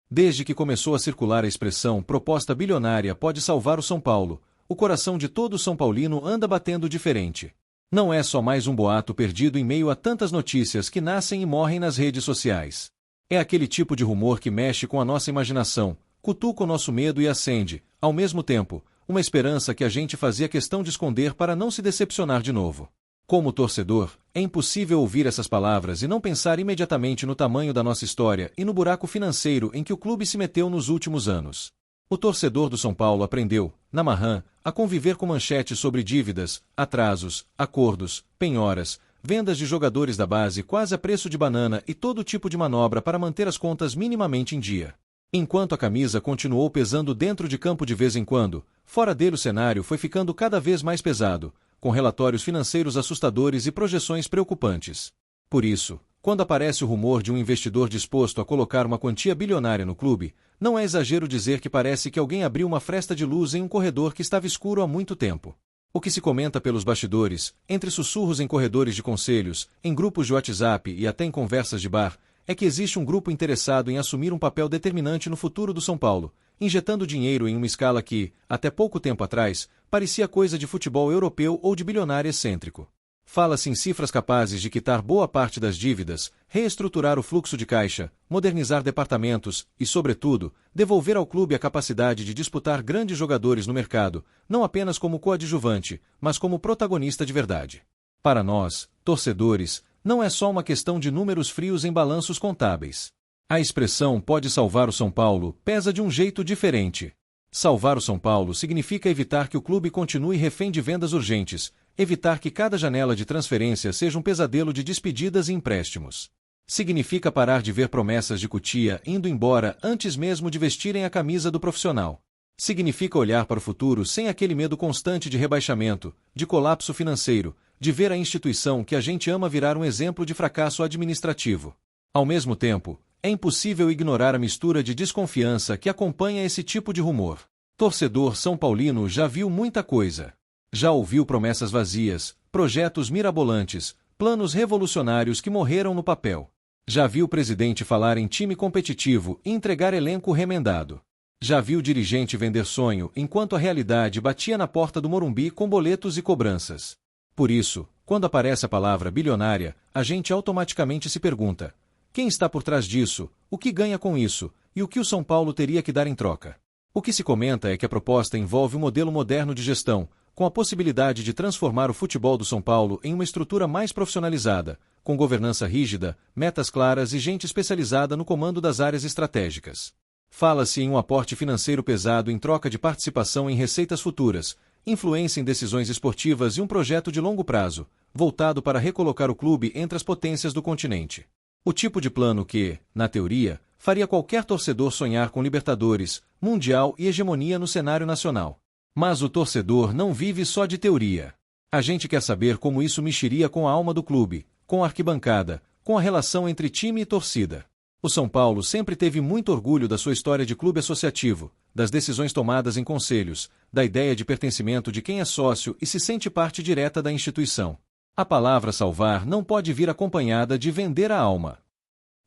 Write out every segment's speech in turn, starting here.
Desde que começou a circular a expressão proposta bilionária pode salvar o São Paulo, o coração de todo São Paulino anda batendo diferente. Não é só mais um boato perdido em meio a tantas notícias que nascem e morrem nas redes sociais. É aquele tipo de rumor que mexe com a nossa imaginação, cutuca o nosso medo e acende, ao mesmo tempo, uma esperança que a gente fazia questão de esconder para não se decepcionar de novo. Como torcedor, é impossível ouvir essas palavras e não pensar imediatamente no tamanho da nossa história e no buraco financeiro em que o clube se meteu nos últimos anos. O torcedor do São Paulo aprendeu, na marrã, a conviver com manchetes sobre dívidas, atrasos, acordos, penhoras, vendas de jogadores da base quase a preço de banana e todo tipo de manobra para manter as contas minimamente em dia. Enquanto a camisa continuou pesando dentro de campo de vez em quando, fora dele o cenário foi ficando cada vez mais pesado, com relatórios financeiros assustadores e projeções preocupantes. Por isso, quando aparece o rumor de um investidor disposto a colocar uma quantia bilionária no clube, não é exagero dizer que parece que alguém abriu uma fresta de luz em um corredor que estava escuro há muito tempo. O que se comenta pelos bastidores, entre sussurros em corredores de conselhos, em grupos de WhatsApp e até em conversas de bar, é que existe um grupo interessado em assumir um papel determinante no futuro do São Paulo, injetando dinheiro em uma escala que, até pouco tempo atrás, parecia coisa de futebol europeu ou de bilionário excêntrico. Fala-se em cifras capazes de quitar boa parte das dívidas, reestruturar o fluxo de caixa, modernizar departamentos e, sobretudo, devolver ao clube a capacidade de disputar grandes jogadores no mercado, não apenas como coadjuvante, mas como protagonista de verdade. Para nós, torcedores, não é só uma questão de números frios em balanços contábeis. A expressão pode salvar o São Paulo pesa de um jeito diferente. Salvar o São Paulo significa evitar que o clube continue refém de vendas urgentes, evitar que cada janela de transferência seja um pesadelo de despedidas e empréstimos. Significa parar de ver promessas de cutia indo embora antes mesmo de vestirem a camisa do profissional. Significa olhar para o futuro sem aquele medo constante de rebaixamento, de colapso financeiro, de ver a instituição que a gente ama virar um exemplo de fracasso administrativo. Ao mesmo tempo, é impossível ignorar a mistura de desconfiança que acompanha esse tipo de rumor. Torcedor são paulino já viu muita coisa. Já ouviu promessas vazias, projetos mirabolantes, planos revolucionários que morreram no papel. Já viu o presidente falar em time competitivo e entregar elenco remendado. Já viu dirigente vender sonho enquanto a realidade batia na porta do Morumbi com boletos e cobranças. Por isso, quando aparece a palavra bilionária, a gente automaticamente se pergunta: quem está por trás disso, o que ganha com isso, e o que o São Paulo teria que dar em troca? O que se comenta é que a proposta envolve um modelo moderno de gestão, com a possibilidade de transformar o futebol do São Paulo em uma estrutura mais profissionalizada, com governança rígida, metas claras e gente especializada no comando das áreas estratégicas. Fala-se em um aporte financeiro pesado em troca de participação em receitas futuras, influência em decisões esportivas e um projeto de longo prazo, voltado para recolocar o clube entre as potências do continente. O tipo de plano que, na teoria, faria qualquer torcedor sonhar com Libertadores, Mundial e hegemonia no cenário nacional. Mas o torcedor não vive só de teoria. A gente quer saber como isso mexeria com a alma do clube, com a arquibancada, com a relação entre time e torcida. O São Paulo sempre teve muito orgulho da sua história de clube associativo, das decisões tomadas em conselhos, da ideia de pertencimento de quem é sócio e se sente parte direta da instituição. A palavra salvar não pode vir acompanhada de vender a alma.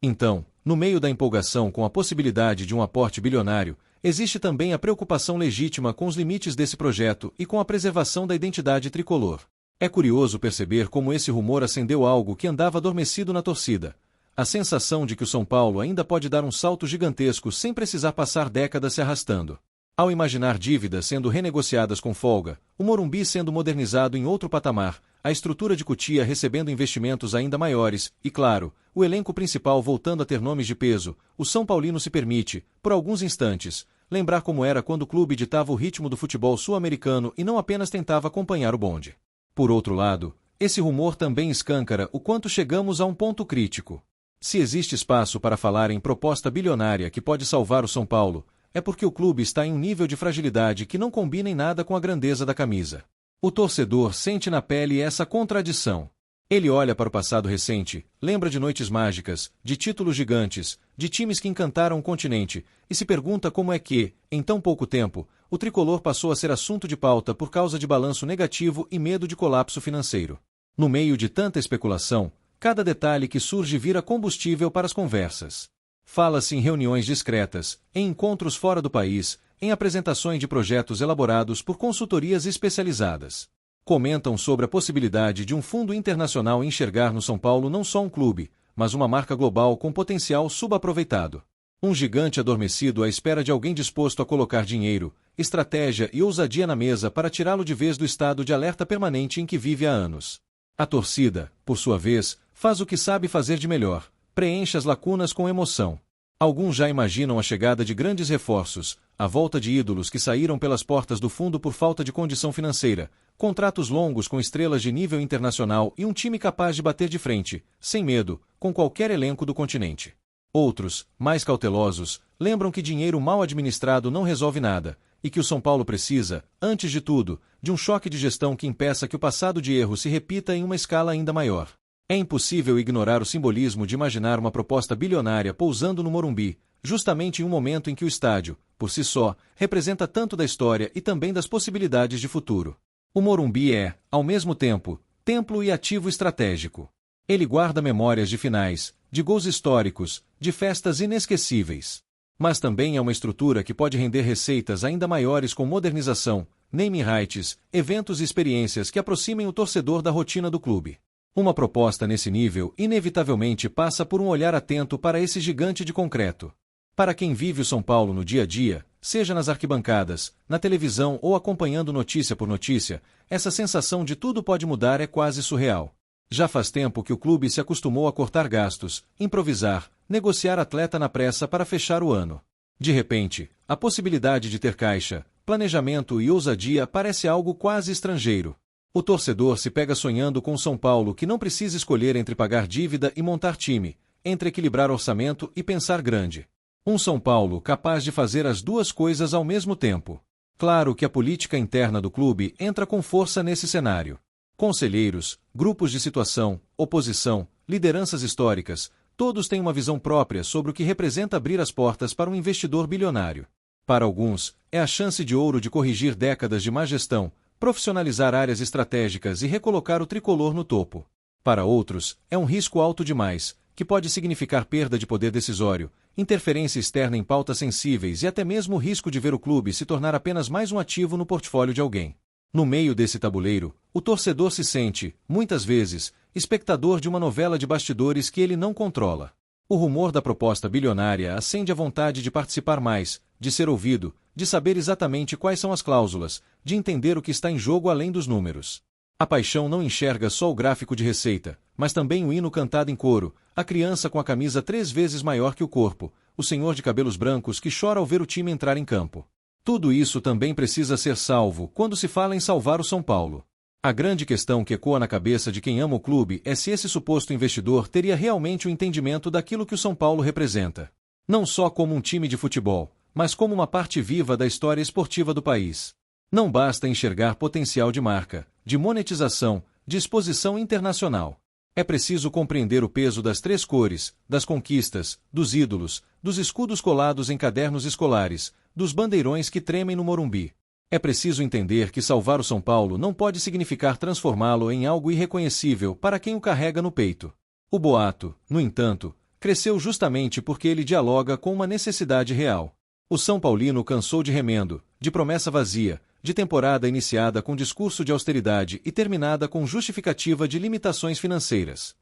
Então, no meio da empolgação com a possibilidade de um aporte bilionário, existe também a preocupação legítima com os limites desse projeto e com a preservação da identidade tricolor. É curioso perceber como esse rumor acendeu algo que andava adormecido na torcida. A sensação de que o São Paulo ainda pode dar um salto gigantesco sem precisar passar décadas se arrastando. Ao imaginar dívidas sendo renegociadas com folga, o Morumbi sendo modernizado em outro patamar, a estrutura de Cotia recebendo investimentos ainda maiores e, claro, o elenco principal voltando a ter nomes de peso, o São Paulino se permite, por alguns instantes, lembrar como era quando o clube ditava o ritmo do futebol sul-americano e não apenas tentava acompanhar o bonde. Por outro lado, esse rumor também escâncara o quanto chegamos a um ponto crítico. Se existe espaço para falar em proposta bilionária que pode salvar o São Paulo, é porque o clube está em um nível de fragilidade que não combina em nada com a grandeza da camisa. O torcedor sente na pele essa contradição. Ele olha para o passado recente, lembra de noites mágicas, de títulos gigantes, de times que encantaram o continente, e se pergunta como é que, em tão pouco tempo, o tricolor passou a ser assunto de pauta por causa de balanço negativo e medo de colapso financeiro. No meio de tanta especulação, cada detalhe que surge vira combustível para as conversas. Fala-se em reuniões discretas, em encontros fora do país, em apresentações de projetos elaborados por consultorias especializadas. Comentam sobre a possibilidade de um fundo internacional enxergar no São Paulo não só um clube, mas uma marca global com potencial subaproveitado. Um gigante adormecido à espera de alguém disposto a colocar dinheiro, estratégia e ousadia na mesa para tirá-lo de vez do estado de alerta permanente em que vive há anos. A torcida, por sua vez, faz o que sabe fazer de melhor, preenche as lacunas com emoção. Alguns já imaginam a chegada de grandes reforços, a volta de ídolos que saíram pelas portas do fundo por falta de condição financeira, contratos longos com estrelas de nível internacional e um time capaz de bater de frente, sem medo, com qualquer elenco do continente. Outros, mais cautelosos, lembram que dinheiro mal administrado não resolve nada, e que o São Paulo precisa, antes de tudo, de um choque de gestão que impeça que o passado de erro se repita em uma escala ainda maior. É impossível ignorar o simbolismo de imaginar uma proposta bilionária pousando no Morumbi, justamente em um momento em que o estádio, por si só, representa tanto da história e também das possibilidades de futuro. O Morumbi é, ao mesmo tempo, templo e ativo estratégico. Ele guarda memórias de finais, de gols históricos, de festas inesquecíveis. Mas também é uma estrutura que pode render receitas ainda maiores com modernização, naming rights, eventos e experiências que aproximem o torcedor da rotina do clube. Uma proposta nesse nível inevitavelmente passa por um olhar atento para esse gigante de concreto. Para quem vive o São Paulo no dia a dia, seja nas arquibancadas, na televisão ou acompanhando notícia por notícia, essa sensação de tudo pode mudar é quase surreal. Já faz tempo que o clube se acostumou a cortar gastos, improvisar, negociar atleta na pressa para fechar o ano. De repente, a possibilidade de ter caixa, planejamento e ousadia parece algo quase estrangeiro. O torcedor se pega sonhando com o São Paulo que não precisa escolher entre pagar dívida e montar time, entre equilibrar orçamento e pensar grande. Um São Paulo capaz de fazer as duas coisas ao mesmo tempo. Claro que a política interna do clube entra com força nesse cenário. Conselheiros, grupos de situação, oposição, lideranças históricas, todos têm uma visão própria sobre o que representa abrir as portas para um investidor bilionário. Para alguns, é a chance de ouro de corrigir décadas de má gestão, profissionalizar áreas estratégicas e recolocar o tricolor no topo. Para outros, é um risco alto demais, que pode significar perda de poder decisório, interferência externa em pautas sensíveis e até mesmo o risco de ver o clube se tornar apenas mais um ativo no portfólio de alguém. No meio desse tabuleiro, o torcedor se sente, muitas vezes, espectador de uma novela de bastidores que ele não controla. O rumor da proposta bilionária acende a vontade de participar mais, de ser ouvido, de saber exatamente quais são as cláusulas, de entender o que está em jogo além dos números. A paixão não enxerga só o gráfico de receita, mas também o hino cantado em coro, a criança com a camisa 3 vezes maior que o corpo, o senhor de cabelos brancos que chora ao ver o time entrar em campo. Tudo isso também precisa ser salvo quando se fala em salvar o São Paulo. A grande questão que ecoa na cabeça de quem ama o clube é se esse suposto investidor teria realmente o entendimento daquilo que o São Paulo representa. Não só como um time de futebol, mas como uma parte viva da história esportiva do país. Não basta enxergar potencial de marca, de monetização, de exposição internacional. É preciso compreender o peso das 3 cores, das conquistas, dos ídolos, dos escudos colados em cadernos escolares, dos bandeirões que tremem no Morumbi. É preciso entender que salvar o São Paulo não pode significar transformá-lo em algo irreconhecível para quem o carrega no peito. O boato, no entanto, cresceu justamente porque ele dialoga com uma necessidade real. O São Paulino cansou de remendo, de promessa vazia, de temporada iniciada com discurso de austeridade e terminada com justificativa de limitações financeiras.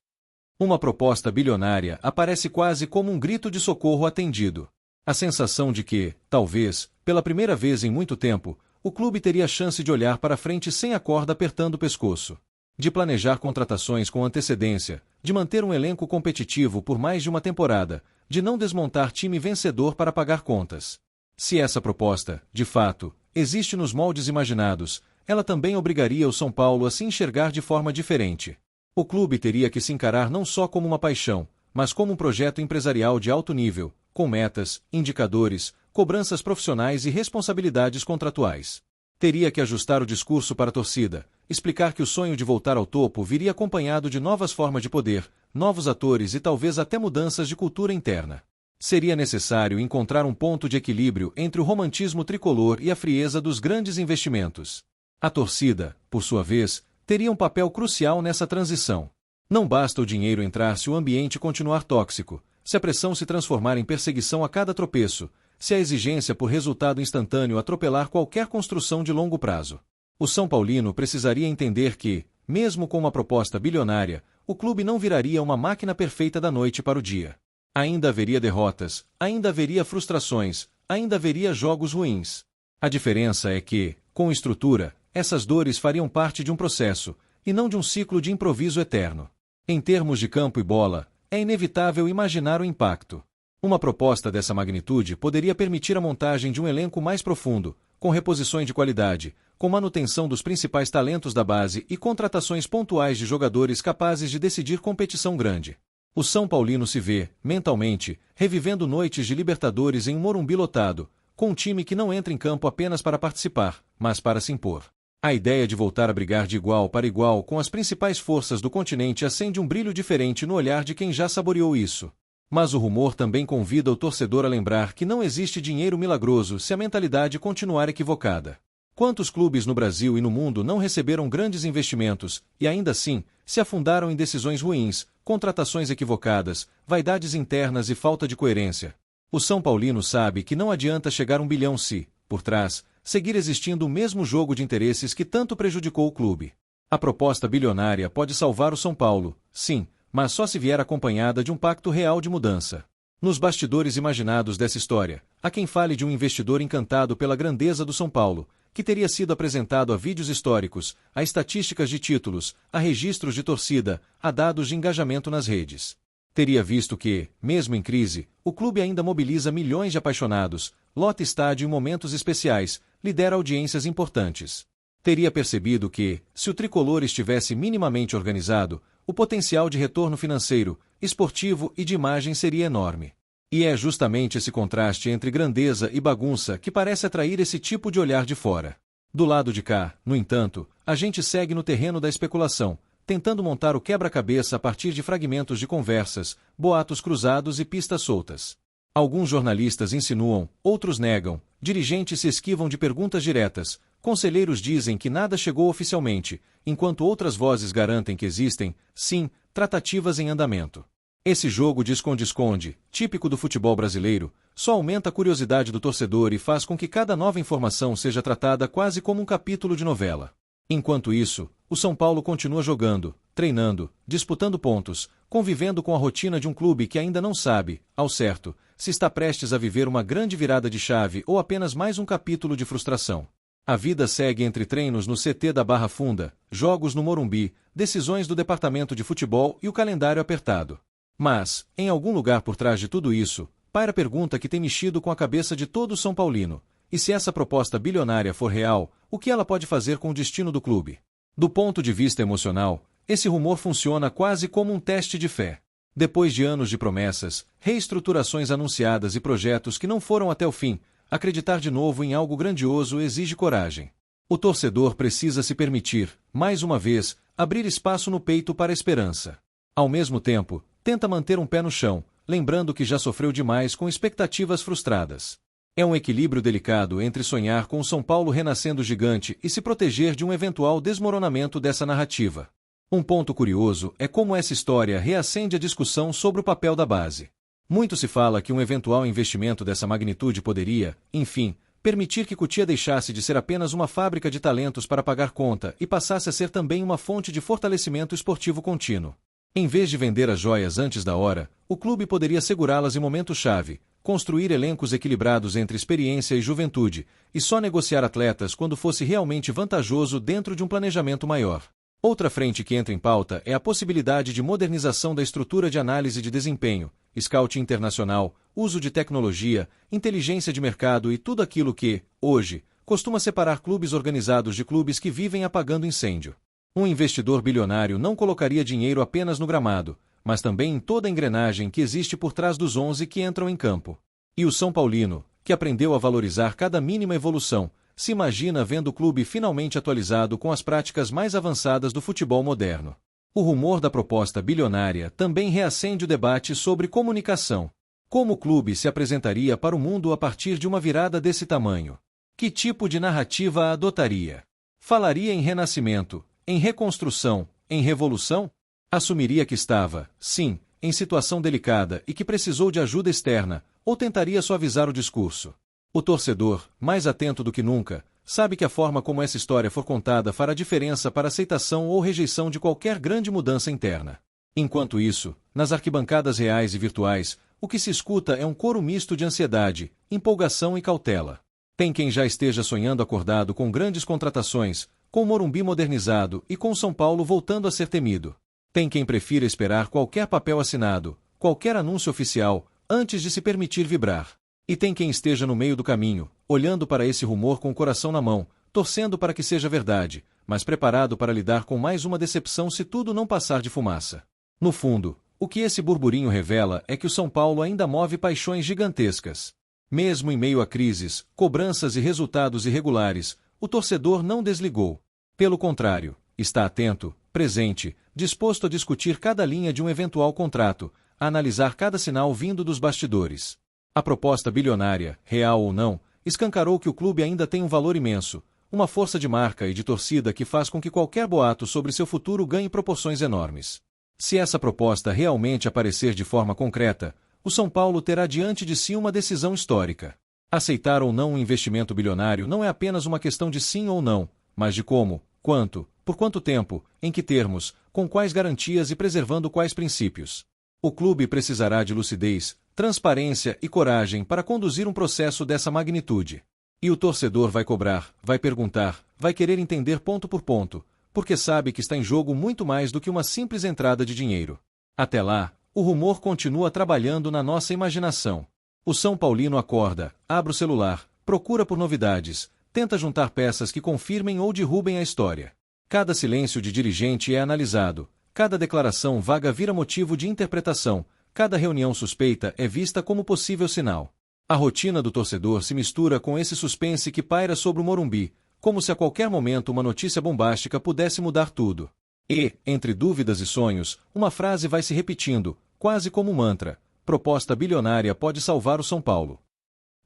Uma proposta bilionária aparece quase como um grito de socorro atendido. A sensação de que, talvez, pela primeira vez em muito tempo, o clube teria a chance de olhar para frente sem a corda apertando o pescoço. De planejar contratações com antecedência, de manter um elenco competitivo por mais de uma temporada, de não desmontar time vencedor para pagar contas. Se essa proposta, de fato, existe nos moldes imaginados, ela também obrigaria o São Paulo a se enxergar de forma diferente. O clube teria que se encarar não só como uma paixão, mas como um projeto empresarial de alto nível, com metas, indicadores, cobranças profissionais e responsabilidades contratuais. Teria que ajustar o discurso para a torcida, explicar que o sonho de voltar ao topo viria acompanhado de novas formas de poder, novos atores e talvez até mudanças de cultura interna. Seria necessário encontrar um ponto de equilíbrio entre o romantismo tricolor e a frieza dos grandes investimentos. A torcida, por sua vez, teria um papel crucial nessa transição. Não basta o dinheiro entrar se o ambiente continuar tóxico, Se a pressão se transformar em perseguição a cada tropeço, se a exigência por resultado instantâneo atropelar qualquer construção de longo prazo. O São Paulino precisaria entender que, mesmo com uma proposta bilionária, o clube não viraria uma máquina perfeita da noite para o dia. Ainda haveria derrotas, ainda haveria frustrações, ainda haveria jogos ruins. A diferença é que, com estrutura, essas dores fariam parte de um processo, e não de um ciclo de improviso eterno. Em termos de campo e bola, é inevitável imaginar o impacto. Uma proposta dessa magnitude poderia permitir a montagem de um elenco mais profundo, com reposições de qualidade, com manutenção dos principais talentos da base e contratações pontuais de jogadores capazes de decidir competição grande. O São Paulino se vê, mentalmente, revivendo noites de Libertadores em um Morumbi lotado, com um time que não entra em campo apenas para participar, mas para se impor. A ideia de voltar a brigar de igual para igual com as principais forças do continente acende um brilho diferente no olhar de quem já saboreou isso. Mas o rumor também convida o torcedor a lembrar que não existe dinheiro milagroso se a mentalidade continuar equivocada. Quantos clubes no Brasil e no mundo não receberam grandes investimentos e ainda assim se afundaram em decisões ruins, contratações equivocadas, vaidades internas e falta de coerência? O São Paulino sabe que não adianta chegar a 1 bilhão se, por trás, seguir existindo o mesmo jogo de interesses que tanto prejudicou o clube. A proposta bilionária pode salvar o São Paulo, sim, mas só se vier acompanhada de um pacto real de mudança. Nos bastidores imaginados dessa história, há quem fale de um investidor encantado pela grandeza do São Paulo, que teria sido apresentado a vídeos históricos, a estatísticas de títulos, a registros de torcida, a dados de engajamento nas redes. Teria visto que, mesmo em crise, o clube ainda mobiliza milhões de apaixonados, lota estádio em momentos especiais, lidera audiências importantes. Teria percebido que, se o tricolor estivesse minimamente organizado, o potencial de retorno financeiro, esportivo e de imagem seria enorme. E é justamente esse contraste entre grandeza e bagunça que parece atrair esse tipo de olhar de fora. Do lado de cá, no entanto, a gente segue no terreno da especulação, tentando montar o quebra-cabeça a partir de fragmentos de conversas, boatos cruzados e pistas soltas. Alguns jornalistas insinuam, outros negam, dirigentes se esquivam de perguntas diretas, conselheiros dizem que nada chegou oficialmente, enquanto outras vozes garantem que existem, sim, tratativas em andamento. Esse jogo de esconde-esconde, típico do futebol brasileiro, só aumenta a curiosidade do torcedor e faz com que cada nova informação seja tratada quase como um capítulo de novela. Enquanto isso, o São Paulo continua jogando, treinando, disputando pontos, convivendo com a rotina de um clube que ainda não sabe, ao certo, se está prestes a viver uma grande virada de chave ou apenas mais um capítulo de frustração. A vida segue entre treinos no CT da Barra Funda, jogos no Morumbi, decisões do departamento de futebol e o calendário apertado. Mas, em algum lugar por trás de tudo isso, paira a pergunta que tem mexido com a cabeça de todo São Paulino: e se essa proposta bilionária for real, o que ela pode fazer com o destino do clube? Do ponto de vista emocional, esse rumor funciona quase como um teste de fé. Depois de anos de promessas, reestruturações anunciadas e projetos que não foram até o fim, acreditar de novo em algo grandioso exige coragem. O torcedor precisa se permitir, mais uma vez, abrir espaço no peito para a esperança. Ao mesmo tempo, tenta manter um pé no chão, lembrando que já sofreu demais com expectativas frustradas. É um equilíbrio delicado entre sonhar com o São Paulo renascendo gigante e se proteger de um eventual desmoronamento dessa narrativa. Um ponto curioso é como essa história reacende a discussão sobre o papel da base. Muito se fala que um eventual investimento dessa magnitude poderia, enfim, permitir que Cotia deixasse de ser apenas uma fábrica de talentos para pagar conta e passasse a ser também uma fonte de fortalecimento esportivo contínuo. Em vez de vender as joias antes da hora, o clube poderia segurá-las em momentos-chave, construir elencos equilibrados entre experiência e juventude, e só negociar atletas quando fosse realmente vantajoso dentro de um planejamento maior. Outra frente que entra em pauta é a possibilidade de modernização da estrutura de análise de desempenho, scout internacional, uso de tecnologia, inteligência de mercado e tudo aquilo que, hoje, costuma separar clubes organizados de clubes que vivem apagando incêndio. Um investidor bilionário não colocaria dinheiro apenas no gramado, mas também em toda a engrenagem que existe por trás dos 11 que entram em campo. E o São Paulino, que aprendeu a valorizar cada mínima evolução, se imagina vendo o clube finalmente atualizado com as práticas mais avançadas do futebol moderno. O rumor da proposta bilionária também reacende o debate sobre comunicação. Como o clube se apresentaria para o mundo a partir de uma virada desse tamanho? Que tipo de narrativa adotaria? Falaria em renascimento, em reconstrução, em revolução? Assumiria que estava, sim, em situação delicada e que precisou de ajuda externa, ou tentaria suavizar o discurso? O torcedor, mais atento do que nunca, sabe que a forma como essa história for contada fará diferença para a aceitação ou rejeição de qualquer grande mudança interna. Enquanto isso, nas arquibancadas reais e virtuais, o que se escuta é um coro misto de ansiedade, empolgação e cautela. Tem quem já esteja sonhando acordado com grandes contratações, com o Morumbi modernizado e com o São Paulo voltando a ser temido. Tem quem prefira esperar qualquer papel assinado, qualquer anúncio oficial, antes de se permitir vibrar. E tem quem esteja no meio do caminho, olhando para esse rumor com o coração na mão, torcendo para que seja verdade, mas preparado para lidar com mais uma decepção se tudo não passar de fumaça. No fundo, o que esse burburinho revela é que o São Paulo ainda move paixões gigantescas. Mesmo em meio a crises, cobranças e resultados irregulares, o torcedor não desligou. Pelo contrário, está atento, presente, disposto a discutir cada linha de um eventual contrato, a analisar cada sinal vindo dos bastidores. A proposta bilionária, real ou não, escancarou que o clube ainda tem um valor imenso, uma força de marca e de torcida que faz com que qualquer boato sobre seu futuro ganhe proporções enormes. Se essa proposta realmente aparecer de forma concreta, o São Paulo terá diante de si uma decisão histórica. Aceitar ou não um investimento bilionário não é apenas uma questão de sim ou não, mas de como, quanto, por quanto tempo, em que termos, com quais garantias e preservando quais princípios. O clube precisará de lucidez, transparência e coragem para conduzir um processo dessa magnitude. E o torcedor vai cobrar, vai perguntar, vai querer entender ponto por ponto, porque sabe que está em jogo muito mais do que uma simples entrada de dinheiro. Até lá, o rumor continua trabalhando na nossa imaginação. O São Paulino acorda, abre o celular, procura por novidades, tenta juntar peças que confirmem ou derrubem a história. Cada silêncio de dirigente é analisado, cada declaração vaga vira motivo de interpretação, cada reunião suspeita é vista como possível sinal. A rotina do torcedor se mistura com esse suspense que paira sobre o Morumbi, como se a qualquer momento uma notícia bombástica pudesse mudar tudo. E, entre dúvidas e sonhos, uma frase vai se repetindo, quase como um mantra: proposta bilionária pode salvar o São Paulo.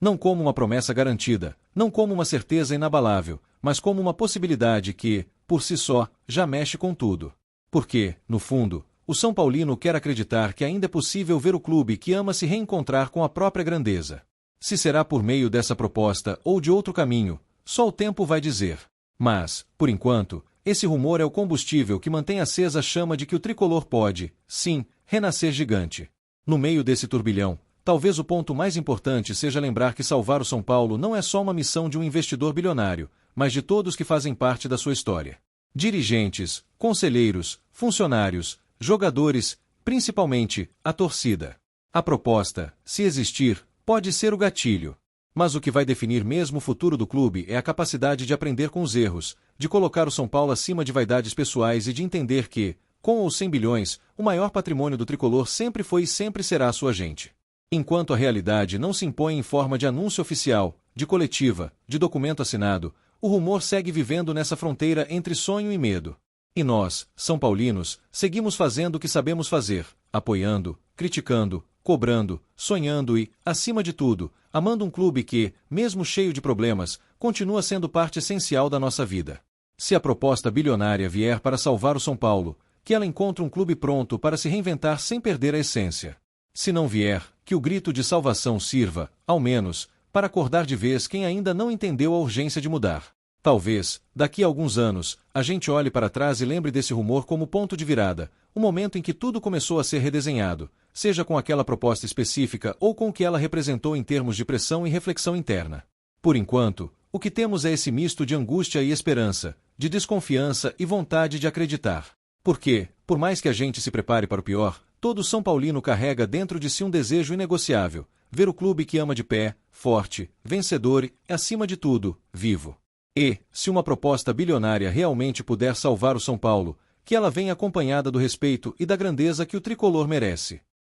Não como uma promessa garantida, não como uma certeza inabalável, mas como uma possibilidade que, por si só, já mexe com tudo. Porque, no fundo, o São Paulino quer acreditar que ainda é possível ver o clube que ama se reencontrar com a própria grandeza. Se será por meio dessa proposta ou de outro caminho, só o tempo vai dizer. Mas, por enquanto, esse rumor é o combustível que mantém acesa a chama de que o tricolor pode, sim, renascer gigante. No meio desse turbilhão, talvez o ponto mais importante seja lembrar que salvar o São Paulo não é só uma missão de um investidor bilionário, mas de todos que fazem parte da sua história. Dirigentes, conselheiros, funcionários, jogadores, principalmente, a torcida. A proposta, se existir, pode ser o gatilho. Mas o que vai definir mesmo o futuro do clube é a capacidade de aprender com os erros, de colocar o São Paulo acima de vaidades pessoais e de entender que, com ou sem bilhões, o maior patrimônio do tricolor sempre foi e sempre será a sua gente. Enquanto a realidade não se impõe em forma de anúncio oficial, de coletiva, de documento assinado, o rumor segue vivendo nessa fronteira entre sonho e medo. E nós, São Paulinos, seguimos fazendo o que sabemos fazer, apoiando, criticando, cobrando, sonhando e, acima de tudo, amando um clube que, mesmo cheio de problemas, continua sendo parte essencial da nossa vida. Se a proposta bilionária vier para salvar o São Paulo, que ela encontre um clube pronto para se reinventar sem perder a essência. Se não vier, que o grito de salvação sirva, ao menos, para acordar de vez quem ainda não entendeu a urgência de mudar. Talvez, daqui a alguns anos, a gente olhe para trás e lembre desse rumor como ponto de virada, o momento em que tudo começou a ser redesenhado, seja com aquela proposta específica ou com o que ela representou em termos de pressão e reflexão interna. Por enquanto, o que temos é esse misto de angústia e esperança, de desconfiança e vontade de acreditar. Porque, por mais que a gente se prepare para o pior, todo São Paulino carrega dentro de si um desejo inegociável: ver o clube que ama de pé, forte, vencedor e, acima de tudo, vivo. E, se uma proposta bilionária realmente puder salvar o São Paulo, que ela venha acompanhada do respeito e da grandeza que o tricolor merece.